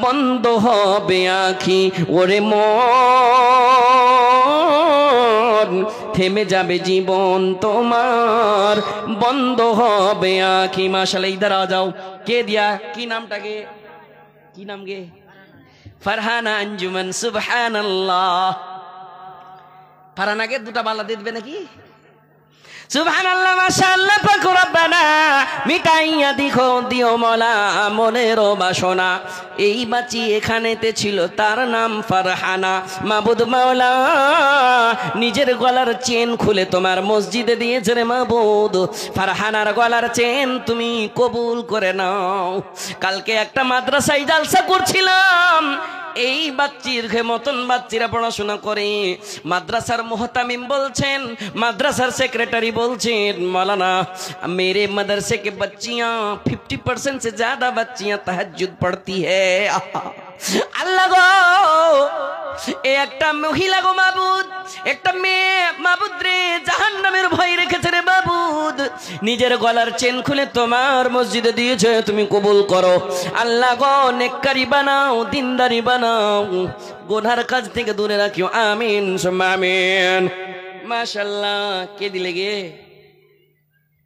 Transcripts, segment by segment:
বন্ধ হবে আঁখি ওরে মন, থেমে যাবে জীবন তোমার, বন্ধ হবে আঁখি। মাশাআল্লাহ, ইধার आ जाओ। কে দিয়া কি নামটাকে, কি নাম গে? ফারহানা আঞ্জুমান। সুবহানাল্লাহ। ফারহানাকে দুটা বালা দিয়ে দিবে নাকি? সুবহানাল্লাহ, মাশাআল্লাহ, পাক রব্বানা মিটাইয়া দিও মওলা মনের বাসনা। এই বাচ্চি এখানেতে ছিল, তার নাম ফারহানা। মাবুদ মাওলা নিজের গলার চেন খুলে তোমার মসজিদে দিয়েছে রে মাবুদ। ফারহানার গলার চেন তুমি কবুল করে নাও। কালকে একটা মাদ্রাসায় জালসা করছিলাম, এই বাচ্চির মতন বাচ্চিরা পড়াশোনা করে। মাদ্রাসার মুহতামিম বলছেন, মাদ্রাসার সেক্রেটারি বলছেন, मौलाना मेरे मदरसे के बच्चियां 50% से ज्यादा बच्चियां तहज्जुद पढ़ती है। अल्लाह गो, একটা মহিলা গো মাবুদ, একটা মেয়ে মাবুদ রে জাহান্নামের ভয় রেখেছে রে মাবুদ। নিজের গলার চেন খুলে তোমার মসজিদে দিয়েছে, তুমি কবুল করো। আল্লাহ গো, নেককারি বানাও, দিনদারি বানাও, গুনার কাজ থেকে দূরে রাখিও। আমিন সুম্মা আমিন। মাশাআল্লাহ। কে দিলে গে?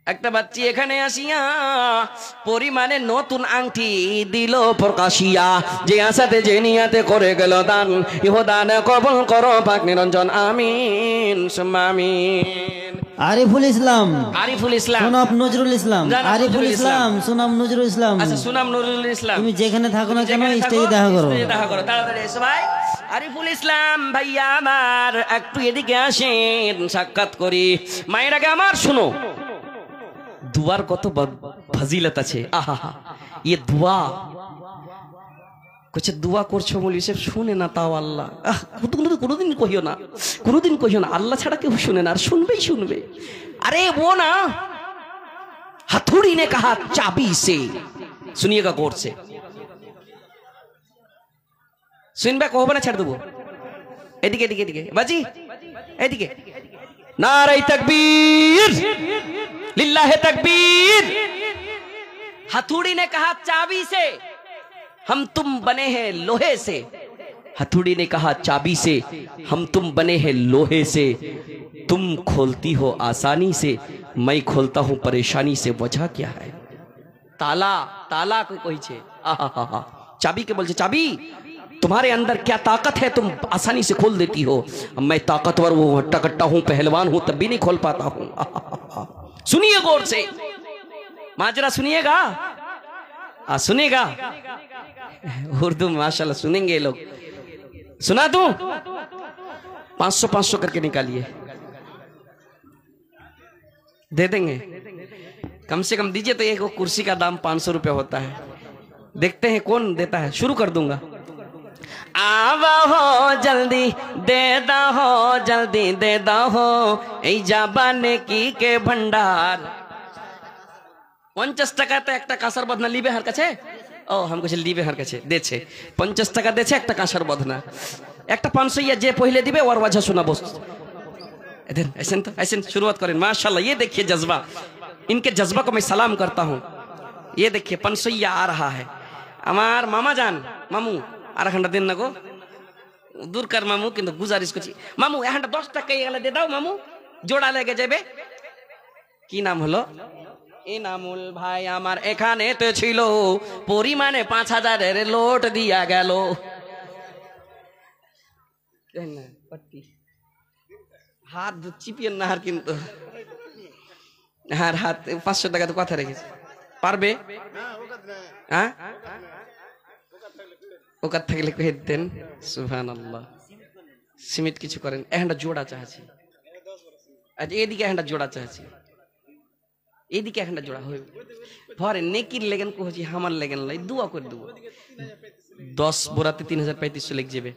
একটা বাচ্চি এখানে আসিয়া পরিমাণে নতুন আংটি দিল প্রকাশিয়া। যে আশাতে যে নিয়াতে করে গেল দান, ইহ দান কবুল করো পাক নিরঞ্জন। আমিন সুম্মা আমিন। আরিফুল ইসলাম, আরিফুল ইসলাম, সুনাম নজরুল ইসলাম, আরিফুল ইসলাম, সুনাম নজরুল ইসলাম। আচ্ছা, সুনাম নজরুল ইসলাম, তুমি যেখানে থাকো না কেন স্টেজে দেখা করো, দেখা করো। তাড়াতাড়ি এসো ভাই। আরিফুল ইসলাম ভাইয়া আমার, একটু এদিকে আসেন, সাক্ষাৎ করি। মায়ের আগে আমার শুনো, দুয়ার কত ফজিলত আছে। আহা, ये दुआ कुछ दुआ করছো মৌলভী সাহেব, শুনে না তাও আল্লাহ। কোনোদিন কহিও না, কোনোদিন কহিও না আল্লাহ ছাড়া কেউ শুনে না, আর শুনবেই শুনবে। अरे वो ना हथौड़ी ने कहा चाबी से, सुनिएगा गौर से, सुनबे কহবে না ছেড়ে দেবো। এদিকে এদিকে এদিকে বাজি, এদিকে। নারে তাকবীর, लिल्लाह तकबीर। हथौड़ी ने कहा चाबी से, हम तुम बने हैं लोहे से। हथौड़ी ने कहा चाबी से, हम तुम बने हैं लोहे से। तुम खोलती हो आसानी से, मैं खोलता हूं परेशानी से। वजह क्या है? ताला, ताला को कोई छे। आहा, चाबी के बोलते, चाबी तुम्हारे अंदर क्या ताकत है, तुम आसानी से खोल देती हो। मैं ताकतवर हूं, हट्टा कट्टा हूं, पहलवान हूं, तब भी नहीं खोल पाता हूं। सुनिए गौर से, माजरा सुनिएगा, सुनेगा उर्दू माशाल्लाह सुनेंगे लोग। सुना दूं? 500 करके निकालिए, दे देंगे। कम से कम दीजिए तो एक कुर्सी का दाम 500 रुपया होता है। देखते हैं कौन देता है। शुरू कर दूंगा। आवा हो जल्दी दे दा हो, जल्दी दे दा हो এই জাবানে কি কে ভান্ডার। 50 টাকাতে একটা কাঁসার বদনা লিবে হার কাছে। ও हम कुछ লিবে হার কাছে দেছে 50 টাকা দেছে একটা কাঁসার বদনা। একটা 500 যে পहिले দিবে ওর वजह শোনাবো। इधर ऐसे तो ऐसे शुरुआत करें। माशाल्लाह, ये देखिए जज्बा, इनके जज्बा को मैं सलाम करता हूँ। ये देखिए 500 आ रहा है। আমার মামা জান, মামু আর ঘন্টা দিন না গো, দূরকার মামু, কিন্তু গুজারিশ করছি মামু এখানটা 10 টাকা গেলে দিয়ে দাও মামু, জোড়া লেগে যাবে। কি নাম হলো? ইনামুল ভাই আমার এখানে তো ছিল, পরিমাণে 5000-এর লোট দিয়া গেল। হাত চিপিয়েন না, আর কিন্তু আর হাত 500 টাকা তো কথা রেখেছে, পারবে? হ্যাঁ, ওকার থাকলে কহে দেন। সুবহানাল্লাহ। সীমিত কিছু করেন। এখানটা জোড়া চাচ্ছি। আচ্ছা, এদিকে এখানটা জোড়া চাচ্ছি, এদিকে এখানটা জোড়া হয়ে ভরে নেকির লেগেন কহছি, আমার লেগেন লাই দুয়া করে দেবো। 10 बोराते 3035 लेग যাবে।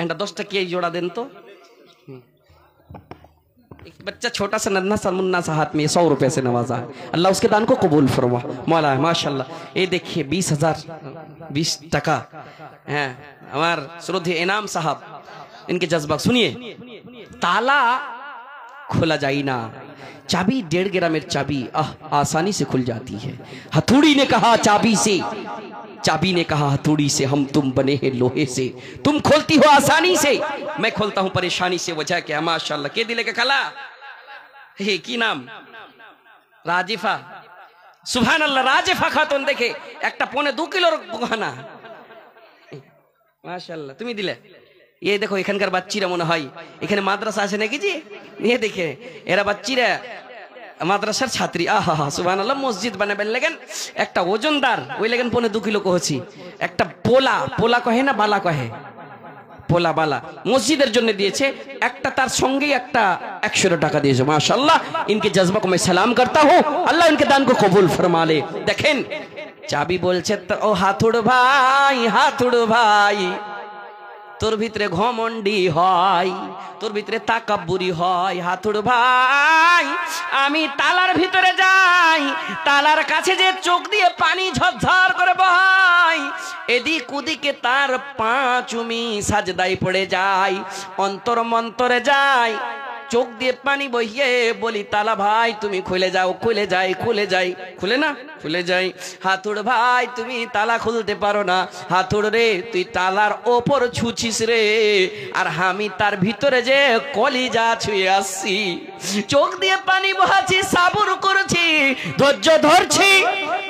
एंड 10 टके जोड़ा देन तो। एक बच्चा छोटा सा नन्हा सा मुन्ना सा हाथ में 100 रुपए से नवाजा है। अल्लाह उसके दान को कबूल फरमा मौला। माशाल्लाह। ये देखिए 20 टका है हमार श्रोधी इनाम साहब, इनके जज्बा सुनिए। ताला खोला जाए ना, चाबी 1.5 ग्रामेर चाबी आसानी से खुल जाती है। हथौड़ी ने कहा चाबी से, चाबी ने कहा हथौड़ी से हम तुम बने हैं लोहे से, तुम खोलती हो आसानी से, मैं खोलता हूं परेशानी से। वजह क्या? माशाल्लाह के दिले के खाला हे की नाम রাজিফা, সুবহানাল্লাহ। রাজিফা খাতুন দেখে একটা 1.5 কিলোর গহনা, মাশাআল্লাহ তুমি দিলে। এই দেখো এখানকার বাচ্চিরা মনে হয় এখানে মাদ্রাসা আছে নাকি জি, এই দেখে এরা বাচ্চিরা মাদ্রাসার ছাত্রী। আহা সুবহানাল্লাহ। মসজিদ বানাবেন লাগেন একটা ওজনদার, ওই লাগেন 1.5 কিলো কহছি, একটা পোলা, পোলা কহে না বালা কহে, পোলা বালা মসজিদের জন্য দিয়েছে একটা, তার সঙ্গেই একটা 100 টাকা দিয়েছে। মাশাআল্লাহ, ইনকে জज्बा को मैं सलाम करता हूं, अल्लाह इनके दान को कबूल फरमा ले। দেখেন চাবি বলছে ও হাতুড় ভাই, হাতুড় ভাই তোর ভিতরে ঘমন্ডি হয়, তোর ভিতরে তাকাব্বুরি হয়। হাতুড় ভাই আমি তালার ভিতরে যাই, তালার কাছে যে চোখ দিয়ে পানি ঝরঝর করে বহাই, এদিক ওদিকে তার পা চুমি সাজদায় পড়ে যায়, অন্তর মন্তরে যায়, চোখ দিয়ে পানি বহিয়ে বলি তালা ভাই তুমি খুলে যাও, খুলে যাই, খুলে যাই, খুলে না খুলে যাই। হাতুড় ভাই তুমি তালা খুলতে পারো না, হাতুড় রে তুই তালার ওপর ছুছিস রে, আর আমি তার ভিতরে যে কলিজা ছুঁয়ে আসছি, চোখ দিয়ে পানি বহাচ্ছি, সাবুর করছি, ধৈর্য ধরছি,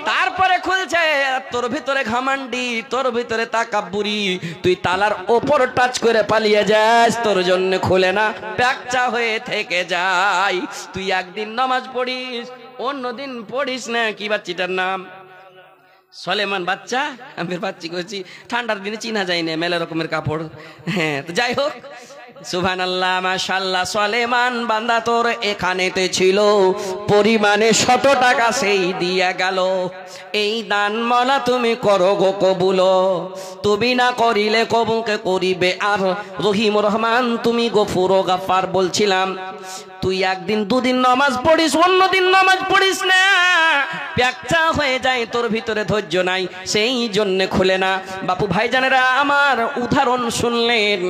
তারপরে খুলছে। তোর ভিতরে ঘামান্ডি, তোর ভিতরে তাকাব্বুরি, তুই তালার ওপর টাচ করে পালিয়ে যাস, তোর জন্য খুলে না, প্যাকচা হয়ে থেকে যাই। তুই একদিন নামাজ পড়িস, অন্যদিন পড়িস না। কি বাচ্চিটার নাম? সলেমান বাচ্চা। আমি বাচ্চি করছি, ঠান্ডার দিনে চিনা যায় না, মেলা রকমের কাপড়। হ্যাঁ তো যাই হোক, সুবহানাল্লাহ মাশাআল্লাহ। সলেমান বান্দা তোর এখানেতে ছিল, পরিমাণে 100 টাকা সেই দিয়া গেল। এই দান মালা তুমি করো গো কবুল, তুমি না করিলে কবুকে করিবে আর রহিম রহমান, তুমি গফুর ও গাফার। বলছিলাম তুই একদিন দুদিন নামাজ পড়িস, অন্যদিন নামাজ পড়িস না, প্যাকচা হয়ে যায়, তোর ভিতরে ধৈর্য নাই, সেই জন্য খুলে না। বাপু ভাইজানেরা আমার, উদাহরণ শুনলেন।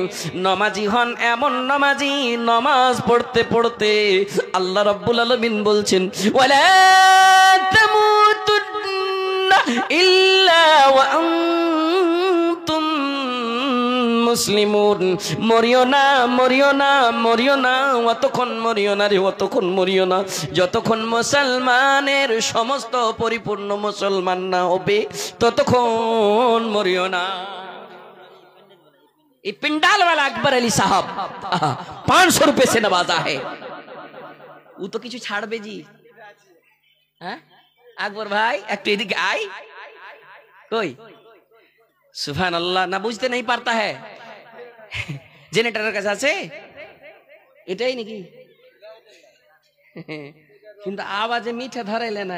নমাজি হন এমন নমাজি, নমাজ পড়তে পড়তে আল্লাহ রাব্বুল আলামিন বলছেন ওয়ালা তামুতুন্না ইল্লা ওয়া আনতুম মুসলিমুন। মরিও না, মরিও না, মরিও না, অতক্ষণ মরিও না রে, অতক্ষণ মরিও না যতক্ষণ মুসলমানের সমস্ত পরিপূর্ণ মুসলমান না হবে, ততক্ষণ মরিও না। ये पिंडाल वाला अकबर अली साहब 500 रुपए से नवाजा है, वो तो किछु छाड़बे जी। हाँ अकबर भाई एक एदिके आय, कोई सुभान अल्लाह ना बुझते नहीं पारता है। जेनेटर का साथ से এটাই নাকি, কিন্তু আওয়াজে মিঠে ধরে লেনা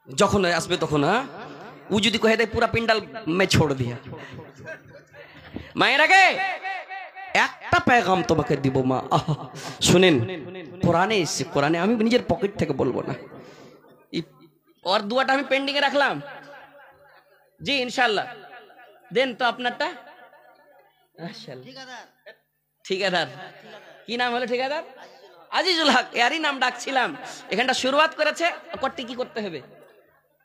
যখন আসবে তখন। হ্যাঁ ও যদি কহে দেয় পুরা পিন্ডাল মে ছোড় দিয়া। মায়ের আগে একটা পেগাম তোমাকে দিব মা, শুনেন কোরআনে এসেছে, কোরআনে, আমি নিজের পকেট থেকে বলবো না। और दुआটা আমি পেন্ডিং এ রাখলাম জি, ইনশাআল্লাহ দেন তো আপনারটা। ঠিকাদার কি নাম হলো? ঠিকাদার আজিজুল হক, এরই নাম ডাকছিলাম। এখানটা শুরুয়াত করেছে, করতে কি করতে হবে?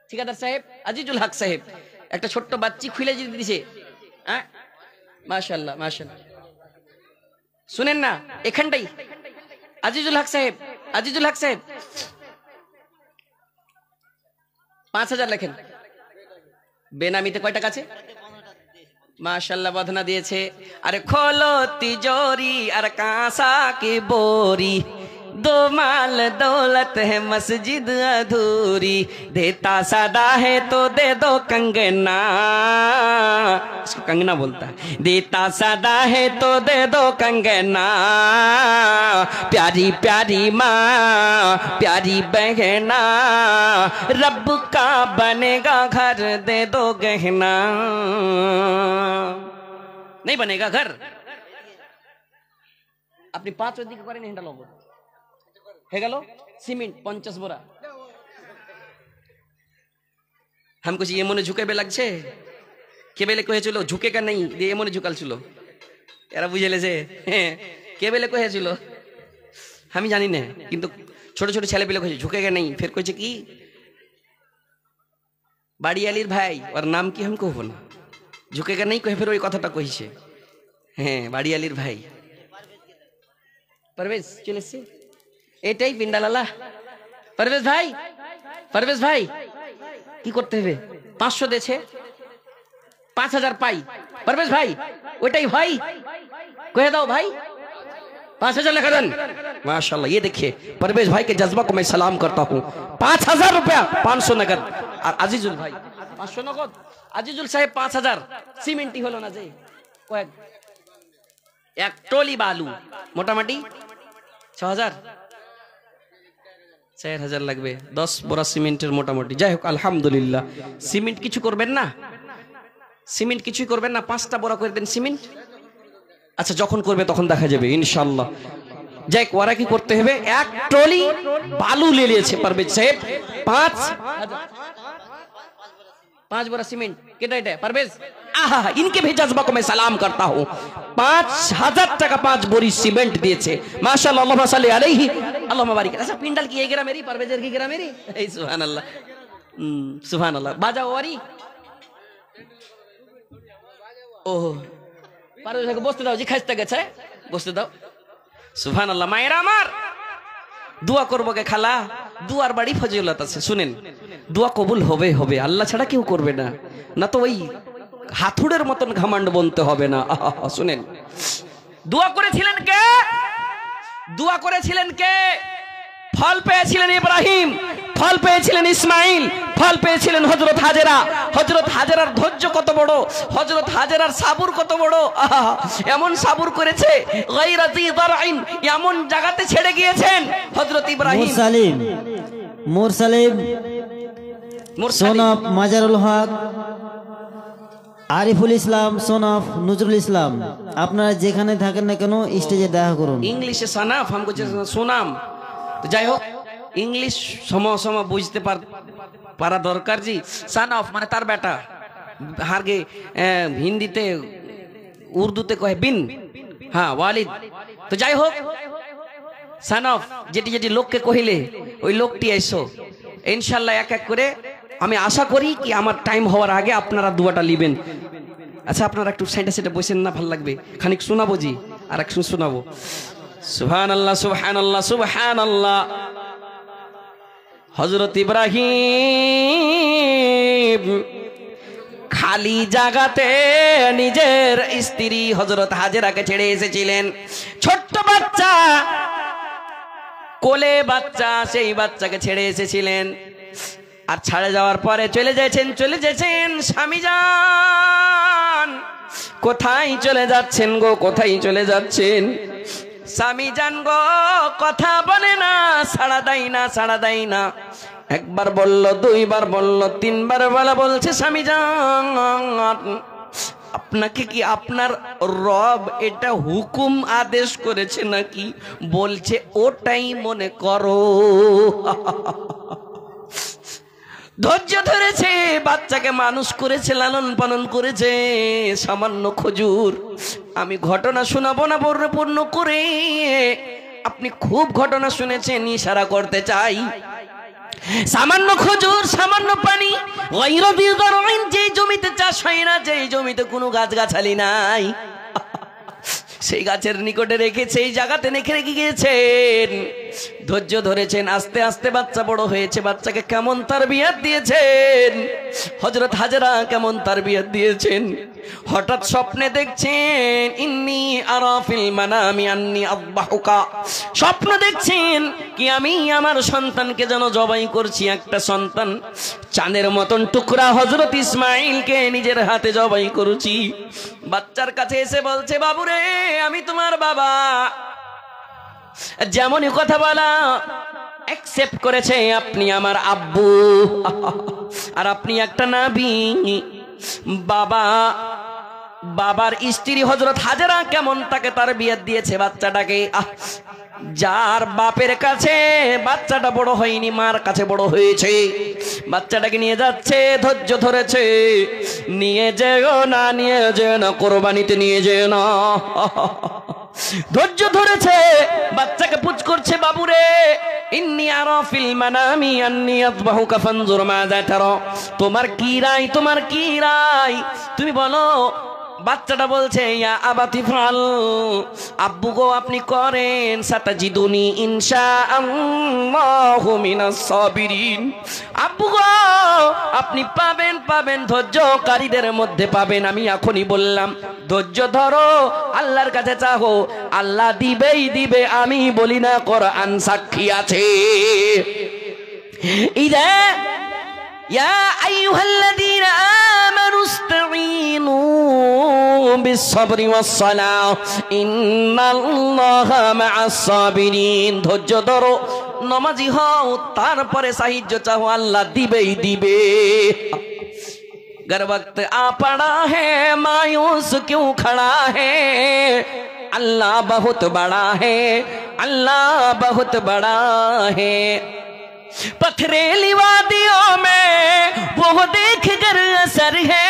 ঠিকাদার সাহেব আজিজুল হক সাহেব একটা ছোট্ট বাচ্চি খুলে যদি দিছে। হ্যাঁ মাশাআল্লাহ মাশাআল্লাহ। শুনেন না এখানটাই আজিজুল হক সাহেব, আজিজুল হক সাহেব 5000 লেখেন। বেনামিতে কয় টাকা আছে? মাশাআল্লাহ বদনা দিয়েছে। আরে খোলো তিজোরি আর কাঁসা কি बोरी, दो माल दौलत है मस्जिद अधूरी, देता सदा है तो दे दो कंगना, इसको कंगना बोलता है, देता सदा है तो दे दो कंगना, प्यारी प्यारी माँ प्यारी बहना, रब का बनेगा घर दे दो गहना। नहीं बनेगा घर, अपनी 5 দিকে করেন হ্যান্ডেল হবে হয়ে গেল। সিমেন্ট 50 বোরা। हमको ये মনে ঝুঁকেবে লাগছে, কে বেলে কহেছিল ঝুঁকেগা নেই, দিয়ে মনে ঝুকালছিল। এরা বুঝে লেছে কে বেলে কহেছিল আমি জানি না, কিন্তু ছোট ছোট ছেলে পেলে কহেছে ঝুঁকেগা নেই, ফের কইছে কি বাড়িয়ালির ভাই, ওর নাম কি আমি কহব না, ঝুঁকেগা নেই কহে ফের ওই কথাটা কইছে। হ্যাঁ, বাড়িয়ালির ভাই পারভেজ চলে এসছে, এটাই পিন্ডালালা। পারভেজ ভাই, পারভেজ ভাই কি করতে হবে? 500 দেছে, 5000 পাই। পারভেজ ভাই ওইটাই ভাই, কহে দাও ভাই, 5000 लिखा दें। माशाल्लाह, ये देखिए परवेज भाई के जज्बा को मैं सलाम करता हूँ। 5000 रुपया, 500 नगद। और अजीजुल भाई 500 नगद, अजीजुल साहेब 5000 सीमेंटी हलो ना जे कয়েক এক টলি বালু মোটামুটি 6000 4000 লাগবে, 10 বোরা সিমেন্টের মোটামুটি। যাই হোক আলহামদুলিল্লাহ, সিমেন্ট কিছু করবেন না, সিমেন্ট কিছুই করবেন না, 5টা বোরা করে দেন সিমেন্ট। আচ্ছা যখন করবে তখন দেখা যাবে ইনশাআল্লাহ। যাই ওরা কি করতে হবে, এক ট্রলি বালু ले লিয়েছে পারভেজ সাহেব, 5 बोरा सीमेंट कितना है परवेज? आहा, इनके भी जज्बा को मैं सलाम करता हूँ। 5000 টাকা 5 बोरी सीमेंट दिए माशाल्लाह, अल्लाहुम्मा सल्ली अलैहि अल्लाहुम्मा बारिक। अच्छा पिंडल की ये गिरा मेरी, परवेजर की गिरा मेरी, सुभान अल्लाह, सुभान अल्लाह। बाजा वारी ओह পারভেজ ভাইকে বসতে দাও, জি খাইতে গেছে, বসতে দাও। সুবহানাল্লাহ। মায়েরা আমার, দোয়া করবো কে খালা, দুয়ার বাড়ি ফজিলত আছে। শুনেন, দোয়া কবুল হবে হবে, আল্লাহ ছাড়া কেউ করবে না, না তো ওই হাতুড়ের মতন ঘামান্ড বনতে হবে না। শুনেন, দোয়া করেছিলেন কে? দোয়া করেছিলেন কে? ফল পেয়েছিলেন ইব্রাহিম, ফল পেয়েছিলেন ইসমাইল, ফল পেয়েছিলেন হযরত হাজেরা। হযরত হাজেরার ধৈর্য কত বড়, হযরত হাজেরার সাবুর কত বড়। এমন সাবুর করেছে, গায়রাতি দারইন, এমন জায়গাতে ছেড়ে গিয়েছেন হযরত ইব্রাহিম। মুরসালিম সোনাফ মাজারুল হক, আরিফুল ইসলাম সোনাফ নজরুল ইসলাম, আপনারা যেখানে থাকেন না কেন স্টেজে দেখা করুন। ইংলিশে সানাফ আমকো সোনাম। তো যাই হোক, ইংলিশ সম বুঝতে পারা দরকার জি। সানাফ মানে তার বেটা, হারগে হিন্দিতে উর্দুতে কহে বিন, হ্যাঁ ওয়ালিদ। তো যাই হোক, সানাফ যেটি যেটি লোককে কহিলে ওই লোকটি এসো ইনশাল্লাহ। এক এক করে আমি আশা করি কি আমার টাইম হওয়ার আগে আপনারা দুয়াটা লিবেন। আচ্ছা আপনারা একটু সাইডে সাইডে বসেন না, ভালো লাগবে, খানিক শোনাবো জি, আর এক শোনাবো। সুবহানাল্লাহ, সুবহানাল্লাহ, সুবহানাল্লাহ। হযরত ইব্রাহিম খালি জায়গাতে নিজের স্ত্রী হযরত হাজেরাকে ছেড়ে এসেছিলেন। ছোট্ট বাচ্চা, কোলে বাচ্চা, সেই বাচ্চাকে ছেড়ে এসেছিলেন। আর ছাড়ে যাওয়ার পরে চলে যাচ্ছেন স্বামী যান। কোথায় চলে যাচ্ছেন গো, কোথায় চলে যাচ্ছেন? স্বামী জান গো কথা বলে না, সাড়া দেয় না, সাড়া দেয় না। একবার বলল, দুইবার বলল, তিনবার বলা বলছে, স্বামী জান আপনাকে কি আপনার রব এটা হুকুম আদেশ করেছে নাকি? বলছে ওটাই মনে করো। ধৈর্য ধরেছে, বাচ্চাকে মানুষ করেছে, লালন পালন করেছে। সামান্য খজুর, আমি ঘটনা শোনাবো না পূর্ণ করে, আপনি খুব ঘটনা শুনেছেন, ইশারা করতে চাই। সামান্য খজুর, সামান্য পানি, যে জমিতে চাষ হয় না, যে জমিতে কোনো গাছগাছালি নাই, সেই গাছের নিকটে রেখেছে, এই জায়গাতে রেখে গিয়েছেন। ধৈর্য ধরেছেন, আস্তে আস্তে বাচ্চা বড় হয়েছে। বাচ্চাকে কেমন তারবিয়াত দিয়েছেন হযরত হাজেরা, কেমন তারবিয়াত দিয়েছেন। হঠাৎ স্বপ্নে দেখছেন, ইন্নী আরা ফিল মানামি আন্নী আযবাহুকা। স্বপ্ন দেখছেন কি আমি আমার সন্তানকে যেন জবাই করছি। একটা সন্তান চাঁদের মতন টুকরা হযরত ইসমাইলকে নিজের হাতে জবাই করছি। বাচ্চার কাছে এসে বলছে, বাবুরে আমি তোমার বাবা। যেমনই কথা বলা অ্যাকসেপ্ট করেছে, আপনি আমার আব্বু, আর আপনি একটা নবী। বাবা, বাবার স্ত্রী হযরত হাজেরা কেমন তাকে তারবিয়ত দিয়েছে বাচ্চাটাকে। যার বাপের কাছে বাচ্চাটা বড় হয়নি, মার কাছে বড় হয়েছে। বাচ্চাটাকে নিয়ে যাচ্ছে, ধৈর্য ধরেছে, নিয়ে যেও না, নিয়ে যেও না, কোরবানিতে নিয়ে যেও না। ধৈর্য ধরেছে, বাচ্চাকে পুচকু করছে, বাবুরে ইন্নী আরা ফিল মানামি আন্নী আযবাহুকা ফানজুর মাযা তারা। তোমার কি রায়, তোমার কি রায়, তুমি বলো। বাচ্চাটা বলছে, ইয়া আবাতি ফাল, আব্বু গো আপনি করেন, সাতাজিদুনি ইনশাআল্লাহু মিনাস সাবিরিন। আব্বু গো আপনি পাবেন, পাবেন, ধৈর্যকারীদের মধ্যে পাবেন। আমি এখনই বললাম, ধৈর্য ধরো, আল্লাহর কাছে চাও, আল্লাহ দিবেই দিবে, আমি বলি না, কোরআন সাক্ষী আছে। ইদা ইয়া আইয়ুহাল্লাযীনা আমানু ইসতাঈনু বিস-সাবরি ওয়াস-সালাহ ইন্নাল্লাহা মা'আস সাবিরিন। ধৈর্য ধরো, নামাজি হও, তারপরে সাহায্য চাও, আল্লাহ দিবেই দিবে। गर वक्त आ पड़ा है मायूस क्यों खड़ा है, अल्लाह बहुत बड़ा है, अल्लाह बहुत बड़ा है। पथरेली वादियों में वो देख कर असर है,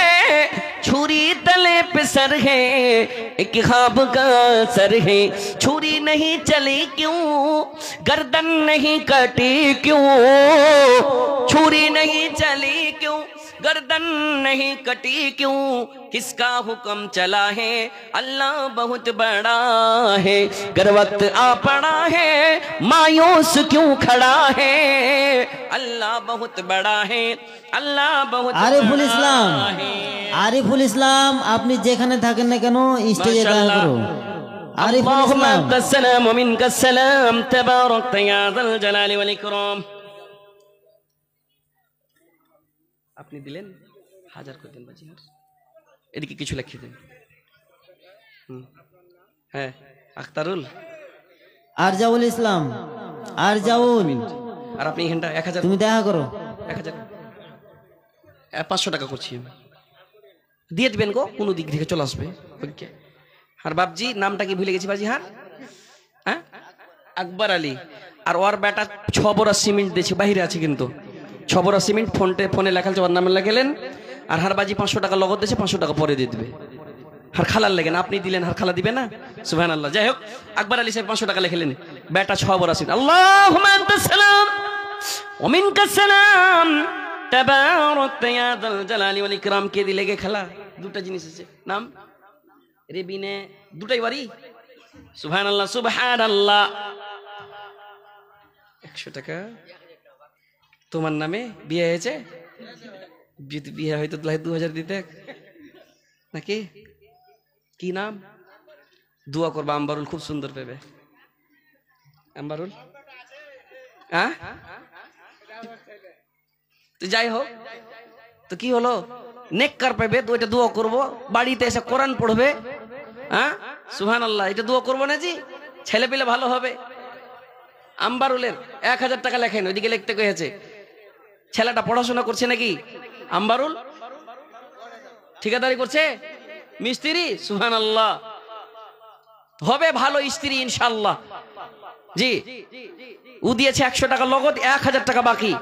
छुरी तले पे सर है, एक ख्वाब का सर है। छुरी नहीं चली क्यों, गर्दन नहीं कटी क्यों, छुरी नहीं चली क्यों, गर्दन नहीं कटी क्यों, किसका हुक्म चला है, अल्लाह बहुत बड़ा है। गर वक्त आ पड़ा है मायूस क्यों खड़ा है, अल्लाह बहुत बड़ा है, अल्लाह बहुत আরিফুল ইসলাম, बड़ा है। আরিফুল ইসলাম, আপনি যেখানে থাকেন না কেন স্টেজে দেখা করো। আরিফুল اللهم ইসলাম, انت السلام ومنك السلام تبارك يا ذا الجلال والاكرام। আপনি দিলেন, হাজার করে দেন বাজি। এদিকে কিছু লিখে দেন। হ্যাঁ, আখতারুল, আরজাউল ইসলাম, আরজাউল, আর আপনি এখানটা 1000, তুমি দেখা করো। 1000 500 টাকা করছি আমি, দিয়ে দিবেন গো, কোনো দিক থেকে চলে আসবে। ওকে। আর বাপজি নামটা কি ভুলে গেছি বাজি। হ্যাঁ, আকবর আলী। আর ওর বেটা 6 বড়া সিমেন্ট দিয়েছে, বাইরে আছে কিন্তু 6 বড়া সিমেন্ট, ফোনে লেখা আছে, ওর নামে লেখেলেন। আর হার বাজি 500 টাকা লগত দিয়েছে, 500 টাকা পরে দিয়ে দিবে। হার খালার লেগেন, আপনি দিলেন, হার খালা দিবে না, সুবহানাল্লাহ। যাই হোক, আকবর আলী সাহেব 500 টাকা লেখেলেন, বেটা 6 বড়া সিমেন্ট। আল্লাহুম্মা আনতাস সালাম ওয়া মিনকাস সালাম তাবারাকতা ইয়া যাল জালালি ওয়াল ইকরাম। কে দিলে গে খালা? দুটো জিনিস আছে, নাম রেবিনে, দুটাই বাড়ি। সুবহানাল্লাহ, সুবহানাল্লাহ। 100 টাকা তোমার নামে বিয়ে হয়েছে, বিয়ে হয়তো 2000 দিতে নাকি? কি নাম? দোয়া করবা, আম্বারুল খুব সুন্দর পেবে। আম্বারুল, হ্যাঁ, তো যাই হোক, তো কি হলো, নেককার পাবে, তো এটা দোয়া করবো, বাড়িতে এসে কোরআন পড়বে। হ্যাঁ, সুবহানাল্লাহ, এটা দোয়া করবো না জি, ছেলে পেলে ভালো হবে। আম্বারুলের 1000 টাকা লেখেন, ওইদিকে লিখতে কয়েছে। ছেলেটা পড়াশোনা করছে নাকি? আম্বারুল ঠিকাদারি করছে, মিস্ত্রি। সুবহানাল্লাহ, হবে ভালো স্ত্রী ইনশাআল্লাহ। জি, ও দিয়েছে 100 টাকা লগত, 1000 টাকা বাকি।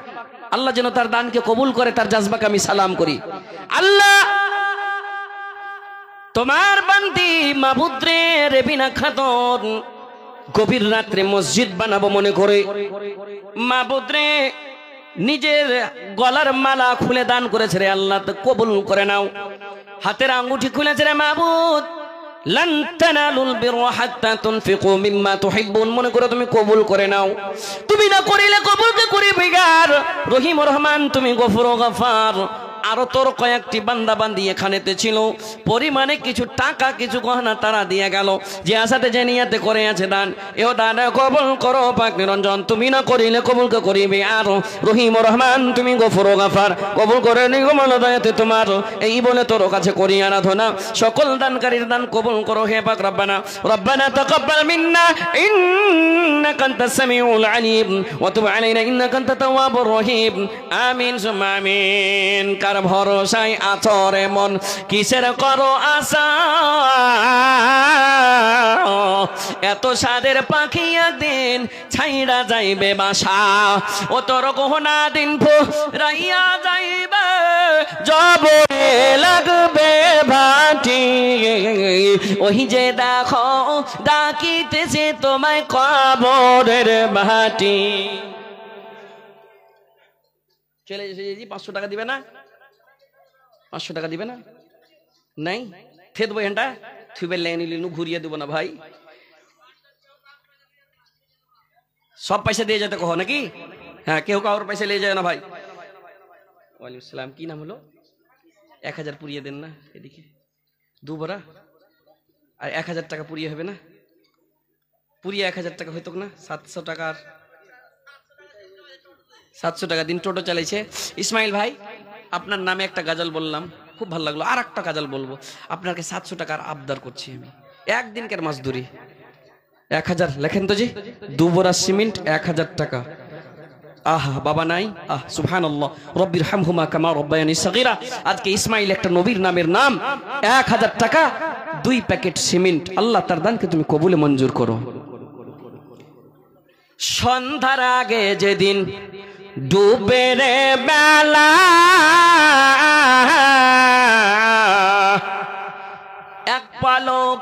আল্লাহ যেন তার দানকে কবুল করে, তার জাজবাকে আমি সালাম করি। আল্লাহ তোমার বান্দি মাবুদরে রেবিনা খাতুন গভীর রাত্রে মসজিদ বানাবো মনে করে, মাবুদরে নিজের গলার মালা খুলে দান করেছে রে আল্লাহ, তো কবুল করে নাও। হাতের আঙ্গুঠি খুলেছে রে মাবুদ, লান তানালুল বিররা হাত্তা তুনফিকু মিম্মা তুহিব্বুন, মনে করে তুমি কবুল করে নাও। তুমি না করিলে কবুল কে করিবে গার? রহিম রহমান তুমি গফুর গফার। আরো তোর কয়েকটি বান্দা বান্দি এখানেতে ছিল, পরিমাণে কিছু টাকা কিছু গহনা তারা দিয়ে গেল, যে আশাতে যে নিয়াতে করে আছে দান, এও দান কবুল করো পাক নিরঞ্জন। তুমি না করিলে কবুল কে করিবে আর? রহিম রহমান তুমি গফুর গফার, কবুল করে নিগমন দয়াতে তোমার। এই বলে তোর কাছে করি আরাধনা, সকল দানকারীর দান কবুল করো হে পাক রব্বানা। রব্বানা তাকাব্বাল মিন্না ইন্নাকা আনতাস সামিউল আলিম ওয়া তুব আলাইনা ইন্নাকা আনতাত তাওয়াবুর রহিম। আমিন সুম্মা আমিন। কার ভরসায় আছো রে মন, কিসের করো আশা? এত সাদের পাখি একদিন ছাইড়া যাইবে বাসা, ও তোর গহনা দিন ফুরাইয়া যাইবে, জবে লাগবে ভাটি ওই যে দেখো ডাকিতেছে তোমায় কবরের মাটি। চলে এসে 500 টাকা দিবে না? 500 টাকা দিবে না? নাই থে দেবো হেনটা থুবে লেনি লিনু ঘুরিয়ে দেবো না ভাই, সব পয়সা দিয়ে যেতে কহ নাকি? হ্যাঁ, কেউ কারোর পয়সা নিয়ে যায় না ভাই। ওয়ালাইকুম সালাম। কি নাম হলো? 1000 পুড়িয়ে দেন না এদিকে, 2 বড়া আর 1000 টাকা পুড়িয়ে হবে না? পুড়িয়ে 1000 টাকা হইতো না? 700 টাকার 700 টাকা দিন। টোটো চালাইছে। ইসমাইল ভাই, আপনার নামে একটা গাজাল বললাম, খুব ভালো লাগলো। আর একটা গাজাল বলবো, আপনাকে 700 টাকার আবদার করছি আমি, একদিনকার মাসদুরি। 1000 লেখেন তো জি, 2 বড়া সিমেন্ট 1000 টাকা। আহা বাবা নাই, আহ সুবহানাল্লাহ, রব্বির হামহুমা কামা রব্বায়ানি সগীরা। আজকে ইসমাইল একটা নবীর নামের নাম। 1000 টাকা 2 প্যাকেট সিমেন্ট। আল্লাহ তার দানকে তুমি কবুলে মঞ্জুর করো। সন্ধ্যার আগে যেদিন ডুবে রে বেলা, এক পালক